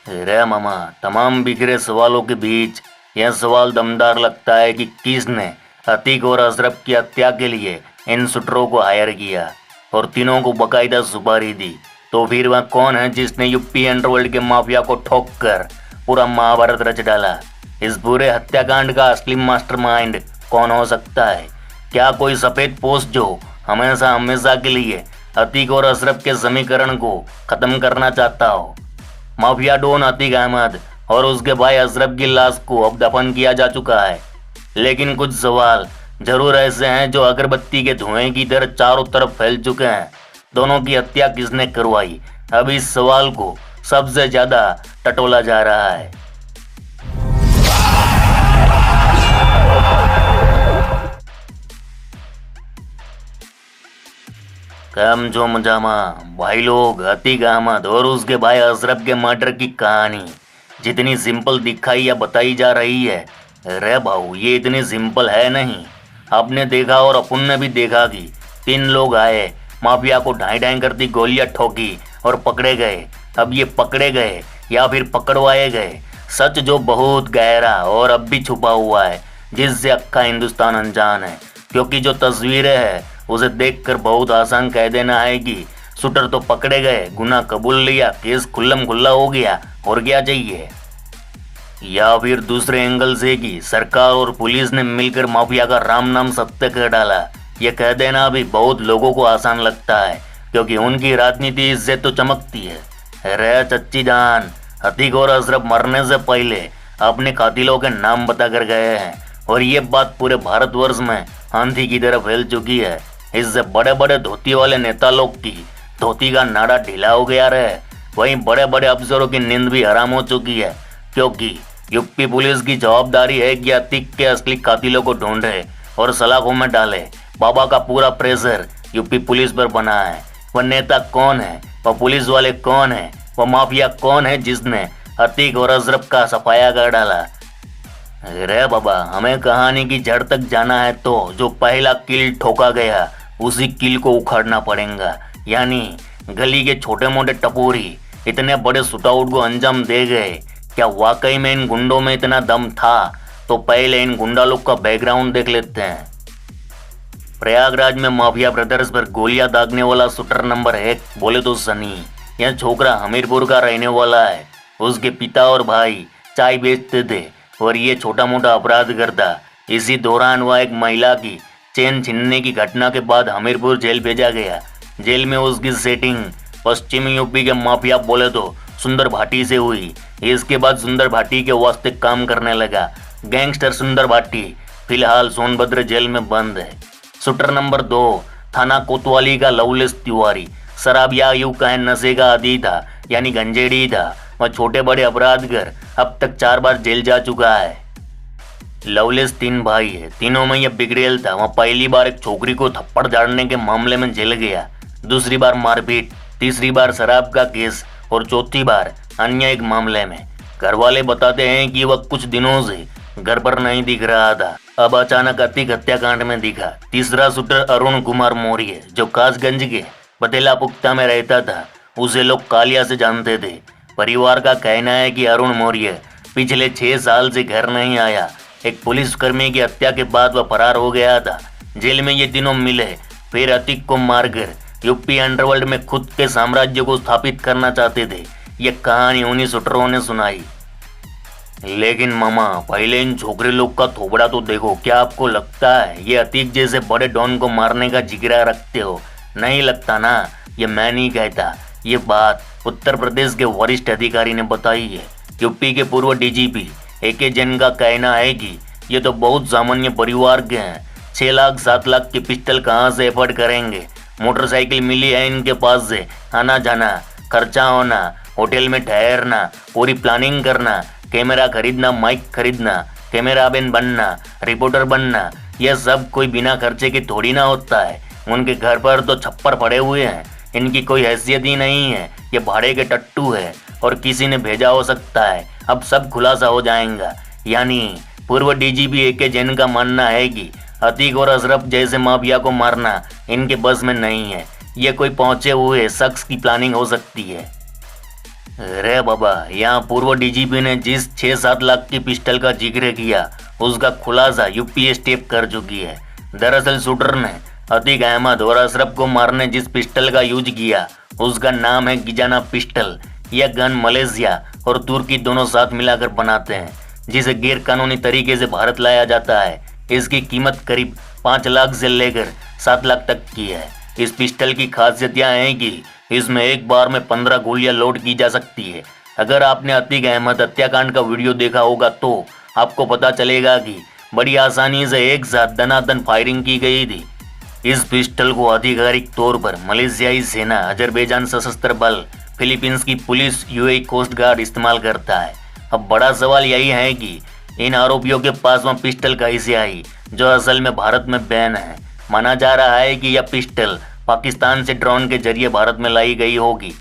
रे मामा, तमाम बिखरे सवालों के बीच यह सवाल दमदार लगता है कि किसने अतीक और अशरफ की हत्या के लिए इन शूटरों को हायर किया और तीनों को बकायदा सुपारी दी। तो फिर वह कौन है जिसने यूपी अंडरवर्ल्ड के माफिया को ठोक कर पूरा महाभारत रच डाला? इस पूरे हत्याकांड का असली मास्टरमाइंड कौन हो सकता है? क्या कोई सफेद पोस्ट जो हमेशा हमेशा के लिए अतीक और अशरफ के समीकरण को खत्म करना चाहता हो? माफिया डॉन अतीक अहमद और उसके भाई अशरफ की लाश को अब दफन किया जा चुका है, लेकिन कुछ सवाल जरूर ऐसे हैं जो अगरबत्ती के धुएं की तरह चारों तरफ फैल चुके हैं। दोनों की हत्या किसने करवाई? अब इस सवाल को सबसे ज्यादा टटोला जा रहा है। कम जो मजामा भाई लोग, अतीक अहमद और उसके भाई अशरफ के मर्डर की कहानी जितनी सिंपल दिखाई या बताई जा रही है, रे भाऊ ये इतनी सिंपल है नहीं। आपने देखा और अपन ने भी देखा कि 3 लोग आए, माफिया को ढाई ढाई करती गोलियां ठोकी और पकड़े गए। अब ये पकड़े गए या फिर पकड़वाए गए, सच जो बहुत गहरा और अब भी छुपा हुआ है, जिससे अक्का हिंदुस्तान अनजान है। क्योंकि जो तस्वीरें हैं उसे देखकर बहुत आसान कह देना है कि शूटर तो पकड़े गए, गुनाह कबूल लिया, केस खुल्लम खुल्ला हो गया, और क्या चाहिए? या फिर दूसरे एंगल से कि सरकार और पुलिस ने मिलकर माफिया का राम नाम सत्य कर डाला। यह कह देना भी बहुत लोगों को आसान लगता है, क्योंकि उनकी राजनीति इससे तो चमकती है। रे चच्ची जान, अतीक और अशरफ मरने से पहले अपने कातिलों के नाम बताकर गए हैं, और ये बात पूरे भारतवर्ष में आंधी की तरह फैल चुकी है। इससे बड़े बड़े धोती वाले नेता लोग की धोती का नाड़ा ढीला हो गया रहे, वहीं बड़े बड़े अफसरों की नींद भी हराम हो चुकी है। क्योंकि यूपी पुलिस की जवाबदारी है कि अतीक के असली कातिलों को ढूंढे और सलाखों में डाले। बाबा का पूरा प्रेशर यूपी पुलिस पर बना है। वह नेता कौन है, वह पुलिस वाले कौन है, वह माफिया कौन है जिसने अतीक और अशरफ का सफाया कर डाला? रे बाबा, हमें कहानी की जड़ तक जाना है तो जो पहला किल ठोका गया उसी किल को उखाड़ना पड़ेगा। यानी गली के छोटे मोटे टपोरी इतने बड़े शूटआउट को अंजाम दे गए। क्या वाकई में इन गुंडों में इतना दम था? तो पहले इन गुंडा लोग का बैकग्राउंड देख लेते हैं। प्रयागराज में माफिया ब्रदर्स पर गोलियां दागने वाला शूटर नंबर 1 बोले तो सनी। यह छोकरा हमीरपुर का रहने वाला है। उसके पिता और भाई चाय बेचते थे और ये छोटा मोटा अपराध करता। इसी दौरान वह एक महिला की चेन छीनने की घटना के बाद हमीरपुर जेल भेजा गया। जेल में उसकी सेटिंग पश्चिमी यूपी के माफिया बोले तो सुंदर भाटी से हुई। इसके बाद सुंदर भाटी के वास्ते काम करने लगा। गैंगस्टर सुंदर भाटी फिलहाल सोनभद्र जेल में बंद है। शूटर नंबर 2 थाना कोतवाली का लवलेस तिवारी शराब या यूं कहें नशे का आदी था, यानी गंजेड़ी था। वह छोटे बड़े अपराध कर अब तक 4 बार जेल जा चुका है। लवलेस 3 भाई है, तीनों में यह बिगड़ेल था। वह पहली बार एक छोकरी को थप्पड़ झाड़ने के मामले में जेल गया, दूसरी बार मारपीट, तीसरी बार शराब का केस और चौथी बार अन्य एक मामले में। घर वाले बताते हैं कि वह कुछ दिनों से घर पर नहीं दिख रहा था, अब अचानक अतीक हत्याकांड में दिखा। तीसरा शूटर अरुण कुमार मौर्य जो कासगंज के बतेला पुख्ता में रहता था, उसे लोग कालिया से जानते थे। परिवार का कहना है कि अरुण मौर्य पिछले 6 साल से घर नहीं आया। एक पुलिसकर्मी की हत्या के बाद वह फरार हो गया था। जेल में ये तीनों मिले, फिर अतीक को मारकर यूपी अंडरवर्ल्ड में खुद के साम्राज्य को स्थापित करना चाहते थे। ये कहानी उन्हीं शूटरों ने सुनाई। लेकिन मामा, पहले इन छोकरे लोग का थोबड़ा तो देखो। क्या आपको लगता है ये अतीक जैसे बड़े डॉन को मारने का जिगरा रखते हो? नहीं लगता ना। ये मैं नहीं कहता, ये बात उत्तर प्रदेश के वरिष्ठ अधिकारी ने बताई है। यूपी के पूर्व डीजीपी AK जैन का कहना है कि ये तो बहुत सामान्य परिवार के हैं। 6 लाख 7 लाख की पिस्टल कहाँ से एफर्ड करेंगे? मोटरसाइकिल मिली है इनके पास से, आना जाना, खर्चा होना, होटल में ठहरना, पूरी प्लानिंग करना, कैमरा खरीदना, माइक खरीदना, कैमरा मैन बनना, रिपोर्टर बनना, यह सब कोई बिना खर्चे के थोड़ी ना होता है। उनके घर पर तो छप्पर पड़े हुए हैं, इनकी कोई हैसियत ही नहीं है। ये भाड़े के टट्टू है और किसी ने भेजा हो सकता है। अब सब खुलासा हो जाएगा। यानी पूर्व डीजीपी AK जैन का मानना है कि अतीक और अशरफ जैसे माफिया को मारना इनके बस में नहीं है। ये कोई पहुंचे हुए शख्स की प्लानिंग हो सकती है। अरे बाबा, यहाँ पूर्व डीजीपी ने जिस 6-7 लाख की पिस्टल का जिक्र किया उसका खुलासा यूपी एसटीएफ कर चुकी है। दरअसल शूटर ने अतीक अहमद और अशरफ को मारने जिस पिस्टल का यूज किया उसका नाम है गिजाना पिस्टल। यह गन मलेशिया और तुर्की दोनों साथ मिलाकर बनाते हैं, जिसे गैर कानूनी तरीके से भारत लाया जाता है। इसकी कीमत करीब 5 लाख से लेकर 7 लाख तक की है। इस पिस्टल की खासियत यह है कि इसमें एक बार में 15 गोलियां लोड की जा सकती है। अगर आपने अतीक अहमद हत्याकांड का वीडियो देखा होगा तो आपको पता चलेगा कि बड़ी आसानी से एक साथ दनादन फायरिंग की गई थी। इस पिस्टल को आधिकारिक तौर पर मलेशियाई सेना, अजरबैजान सशस्त्र बल, फिलीपींस की पुलिस, यूएई कोस्ट गार्ड इस्तेमाल करता है। अब बड़ा सवाल यही है कि इन आरोपियों के पास वह पिस्टल कैसे आई, जो असल में भारत में बैन है। माना जा रहा है कि यह पिस्टल पाकिस्तान से ड्रोन के जरिए भारत में लाई गई होगी।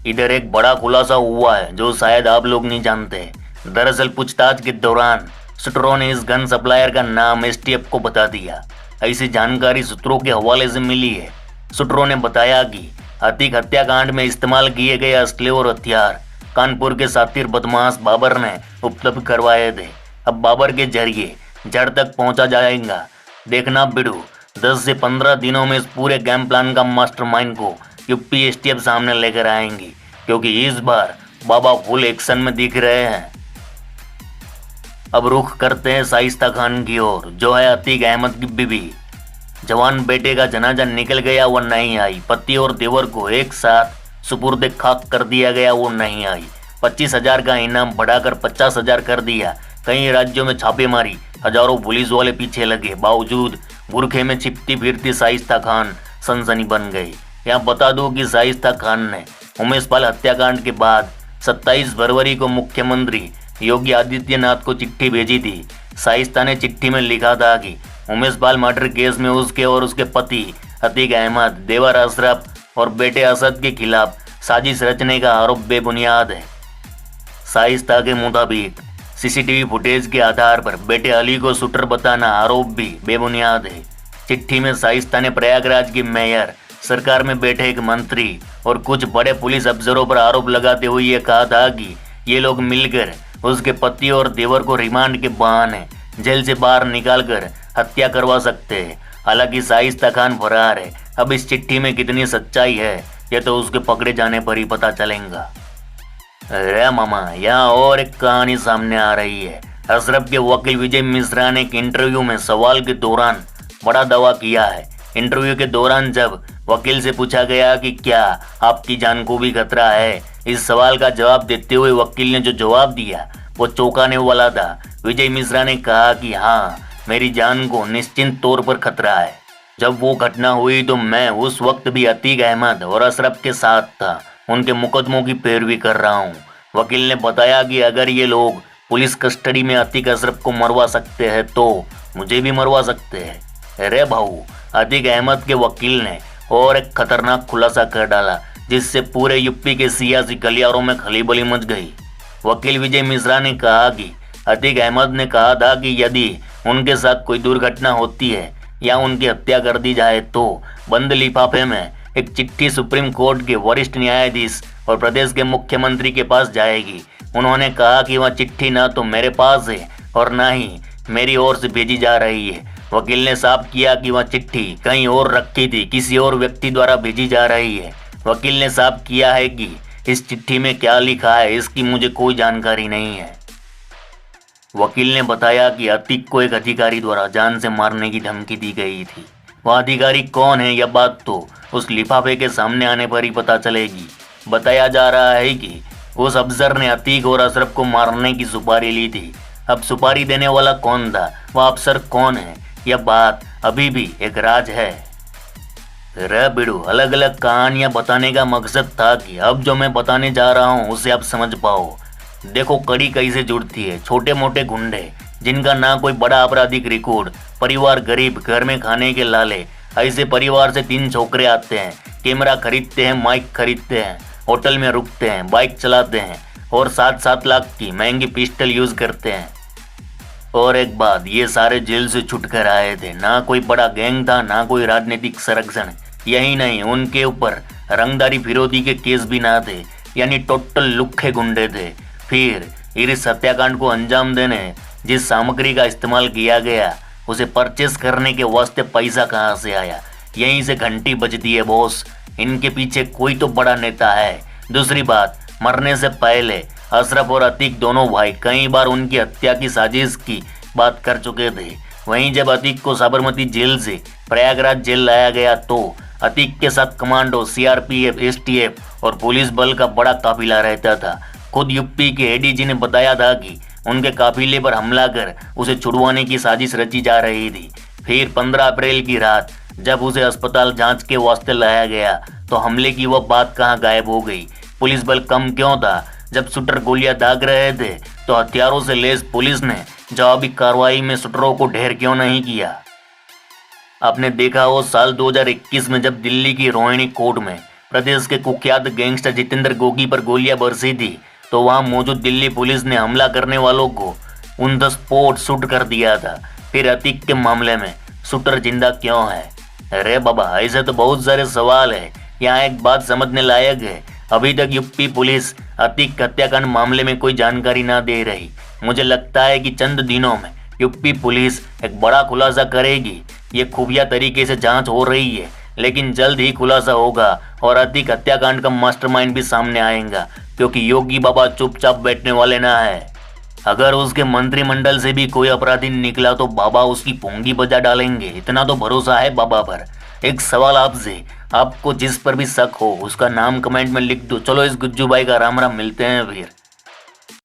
इधर एक बड़ा खुलासा हुआ है जो शायद आप लोग नहीं जानते। दरअसल पूछताछ के दौरान शूटरों ने इस गन सप्लायर का नाम एसटीएफ को बता दिया। ऐसी जानकारी सूत्रों के हवाले से मिली है। शूटरों ने बताया कि अतीक हत्याकांड में इस्तेमाल किए गए असले और हथियार कानपुर के सातिर बदमाश बाबर ने उपलब्ध करवाए थे। अब बाबर के जरिए जड़ तक पहुंचा जाएगा। देखना बिडू, 10 से 15 दिनों में इस पूरे गेम प्लान का मास्टरमाइंड को यूपी एसटीएफ सामने लेकर आएंगी, क्योंकि इस बार बाबा फुल एक्शन में दिख रहे हैं। अब रुख करते हैं शाइस्ता खान की ओर, जो है अतीक अहमद की बीवी। जवान बेटे का जनाजा निकल गया, वो नहीं आई। पति और देवर को एक साथ सुपुर्द खाक कर दिया गया, वो नहीं आई। 25,000 का इनाम बढ़ाकर 50,000 कर दिया। कई राज्यों में छापेमारी, हजारों पुलिस वाले पीछे लगे, बावजूद बुरखे में छिपती फिरती शाइस्ता खान सनसनी बन गई। यहाँ बता दूं कि शाइस्ता खान ने उमेश पाल हत्याकांड के बाद 27 फरवरी को मुख्यमंत्री योगी आदित्यनाथ को चिट्ठी भेजी थी। शाइस्ता ने चिट्ठी में लिखा था कि उमेश पाल मर्डर केस में उसके और उसके पति अतीक अहमद, देवर अशरफ और बेटे असद के खिलाफ साजिश रचने का आरोप बेबुनियाद है। शाइस्ता के मुताबिक सीसीटीवी फुटेज के आधार पर बेटे अली को शूटर बताना आरोप भी बेबुनियाद है। चिट्ठी में शाइस्ता ने प्रयागराज की मेयर, सरकार में बैठे एक मंत्री और कुछ बड़े पुलिस अफसरों पर आरोप लगाते हुए ये कहा था कि ये लोग मिलकर उसके पति और देवर को रिमांड के बहाने जेल से बाहर निकालकर हत्या करवा सकते हैं। हालांकि शाइस्ता खान फरार है। अब इस चिट्ठी में कितनी सच्चाई है ये तो उसके पकड़े जाने पर ही पता चलेगा। अरे मामा, यहाँ और एक कहानी सामने आ रही है। अशरफ के वकील विजय मिश्रा ने एक इंटरव्यू में सवाल के दौरान बड़ा दावा किया है। इंटरव्यू के दौरान जब वकील से पूछा गया कि क्या आपकी जान को भी खतरा है, इस सवाल का जवाब देते हुए वकील ने जो जवाब दिया वो चौंकाने वाला था। विजय मिश्रा ने कहा कि हाँ, मेरी जान को निश्चित तौर पर खतरा है। जब वो घटना हुई तो मैं उस वक्त भी अतीक अहमद और अशरफ के साथ था। उनके मुकदमों की पैरवी कर रहा हूँ। वकील ने बताया कि अगर ये लोग पुलिस कस्टडी में अतीक अशरफ को मरवा सकते हैं तो मुझे भी मरवा सकते हैं। अरे भाऊ, अतीक अहमद के वकील ने और एक खतरनाक खुलासा कर डाला, जिससे पूरे यूपी के सियासी गलियारों में खलीबली मच गई। वकील विजय मिश्रा ने कहा कि अतीक अहमद ने कहा था कि यदि उनके साथ कोई दुर्घटना होती है या उनकी हत्या कर दी जाए तो बंद लिफाफे में एक चिट्ठी सुप्रीम कोर्ट के वरिष्ठ न्यायाधीश और प्रदेश के मुख्यमंत्री के पास जाएगी। उन्होंने कहा कि वह चिट्ठी ना तो मेरे पास है और ना ही मेरी ओर से भेजी जा रही है। वकील ने साफ किया कि वह चिट्ठी कहीं और रखी थी, किसी और व्यक्ति द्वारा भेजी जा रही है। वकील ने साफ किया है कि इस चिट्ठी में क्या लिखा है इसकी मुझे कोई जानकारी नहीं है। वकील ने बताया कि अतीक को एक अधिकारी द्वारा जान से मारने की धमकी दी गई थी। वह अधिकारी कौन है यह बात तो उस लिफाफे के सामने आने पर ही पता चलेगी। बताया जा रहा है कि उस अफसर ने अतीक और अशरफ को मारने की सुपारी ली थी। अब सुपारी देने वाला कौन था, वह अफसर कौन है, यह बात अभी भी एक राज है। रे बिडू, अलग अलग कहानियां बताने का मकसद था कि अब जो मैं बताने जा रहा हूँ उसे आप समझ पाओ। देखो कड़ी कैसे जुड़ती है। छोटे मोटे गुंडे जिनका ना कोई बड़ा आपराधिक रिकॉर्ड, परिवार गरीब, घर में खाने के लाले, ऐसे परिवार से 3 छोकरे आते हैं, कैमरा खरीदते हैं, माइक खरीदते हैं, होटल में रुकते हैं, बाइक चलाते हैं और 7-7 लाख की महंगी पिस्टल यूज करते हैं। और एक बात, ये सारे जेल से छूट कर आए थे। ना कोई बड़ा गैंग था, ना कोई राजनीतिक संरक्षण। यही नहीं, उनके ऊपर रंगदारी फिरौती के केस भी ना थे। यानी टोटल लुक्खे गुंडे थे। फिर इस हत्याकांड को अंजाम देने जिस सामग्री का इस्तेमाल किया गया उसे परचेस करने के वास्ते पैसा कहाँ से आया, यहीं से घंटी बजती है बॉस। इनके पीछे कोई तो बड़ा नेता है। दूसरी बात, मरने से पहले अशरफ और अतीक दोनों भाई कई बार उनकी हत्या की साजिश की बात कर चुके थे। वहीं जब अतीक को साबरमती जेल से प्रयागराज जेल लाया गया तो अतीक के साथ कमांडो, सीआरपीएफ, एसटीएफ और पुलिस बल का बड़ा काफिला रहता था। खुद यूपी के एडीजी ने बताया था कि उनके काफिले पर हमला कर उसे छुड़वाने की साजिश रची जा रही थी। फिर 15 अप्रैल की रात जब उसे अस्पताल जांच के वास्ते लाया गया तो हमले की वह बात कहाँ गायब हो गई। पुलिस बल कम क्यों था? जब शूटर गोलियां दाग रहे थे तो हथियारों से लैस पुलिस ने जवाबी कार्रवाई में शूटरों को ढेर क्यों नहीं किया? आपने देखा हो साल 2021 में जब दिल्ली की रोहिणी कोर्ट में प्रदेश के कुख्यात गैंगस्टर जितेंद्र गोगी पर गोलियां बरसी थी तो वहां मौजूद दिल्ली पुलिस ने हमला करने वालों को ऑन द स्पॉट शूट कर दिया था। फिर अतीक के मामले में शूटर जिंदा क्यों है? अरे बाबा, ऐसे तो बहुत सारे सवाल है। यहाँ एक बात समझने लायक है, अभी तक यूपी पुलिस अतीक हत्याकांड मामले में कोई जानकारी ना दे रही। मुझे लगता है कि चंद दिनों में यूपी पुलिस एक बड़ा खुलासा करेगी। ये खुफिया तरीके से जांच हो रही है, लेकिन जल्द ही खुलासा होगा और अतीक हत्याकांड का मास्टरमाइंड भी सामने आएगा, क्योंकि योगी बाबा चुपचाप बैठने वाले ना है। अगर उसके मंत्रिमंडल से भी कोई अपराधी निकला तो बाबा उसकी पोंगी बजा डालेंगे, इतना तो भरोसा है बाबा पर। एक सवाल आपसे, आपको जिस पर भी शक हो उसका नाम कमेंट में लिख दो। चलो इस गुज्जू भाई का राम राम, मिलते हैं फिर।